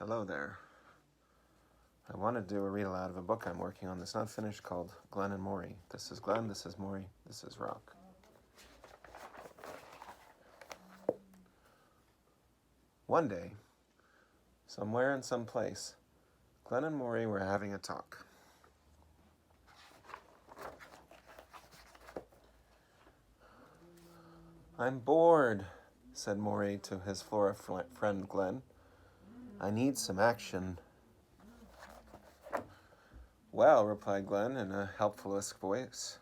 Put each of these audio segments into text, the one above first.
Hello there. I want to do a read aloud of a book I'm working on that's not finished called Glenn and Morrey. This is Glenn, this is Morrey, this is Rock. One day, somewhere in some place, Glenn and Morrey were having a talk. "I'm bored," said Morrey to his flora friend Glenn. "I need some action." "Well," replied Glenn in a helpful-esque voice,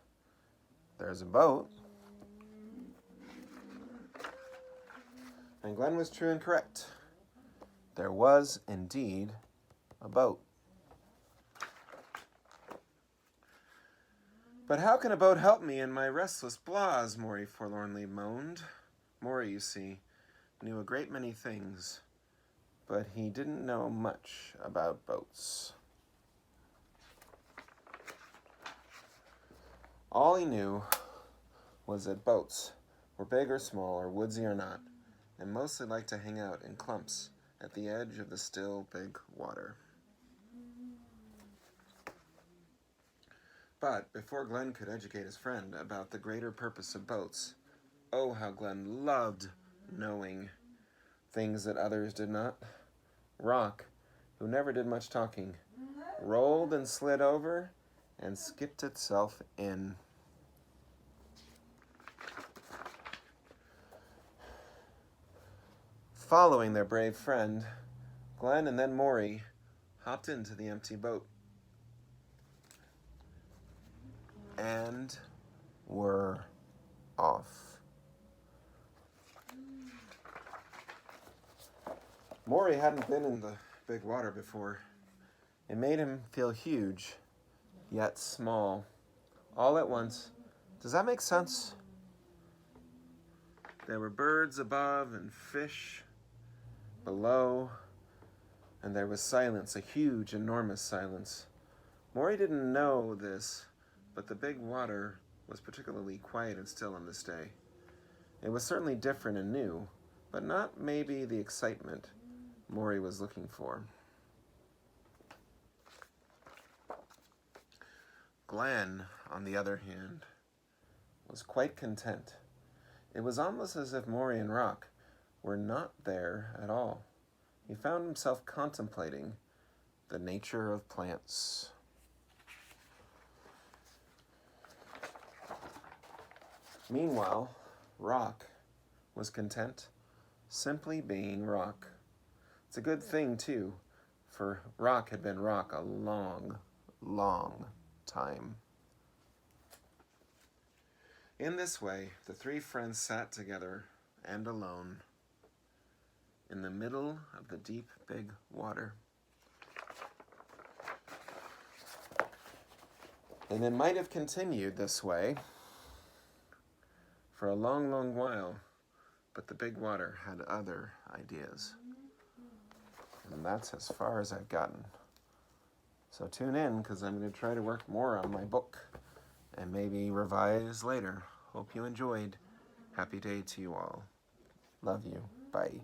"there's a boat." And Glenn was true and correct. There was, indeed, a boat. "But how can a boat help me in my restless blahs?" Morrey forlornly moaned. Morrey, you see, knew a great many things, but he didn't know much about boats. All he knew was that boats were big or small, or woodsy or not, and mostly liked to hang out in clumps at the edge of the still big water. But before Glenn could educate his friend about the greater purpose of boats, oh, how Glenn loved knowing things that others did not. Rock, who never did much talking, rolled and slid over and skipped itself in. Following their brave friend, Glenn and then Morrey hopped into the empty boat and were off. Morrey hadn't been in the big water before. It made him feel huge, yet small, all at once. Does that make sense? There were birds above and fish below, and there was silence, a huge, enormous silence. Morrey didn't know this, but the big water was particularly quiet and still on this day. It was certainly different and new, but not maybe the excitement Morrey was looking for. Glenn, on the other hand, was quite content. It was almost as if Morrey and Rock were not there at all. He found himself contemplating the nature of plants. Meanwhile, Rock was content, simply being Rock. It's a good thing, too, for Rock had been Rock a long, long time. In this way, the three friends sat together and alone in the middle of the deep, big water. And it might have continued this way for a long, long while, but the big water had other ideas. And that's as far as I've gotten. So tune in, because I'm going to try to work more on my book and maybe revise later. Hope you enjoyed. Happy day to you all. Love you. Bye.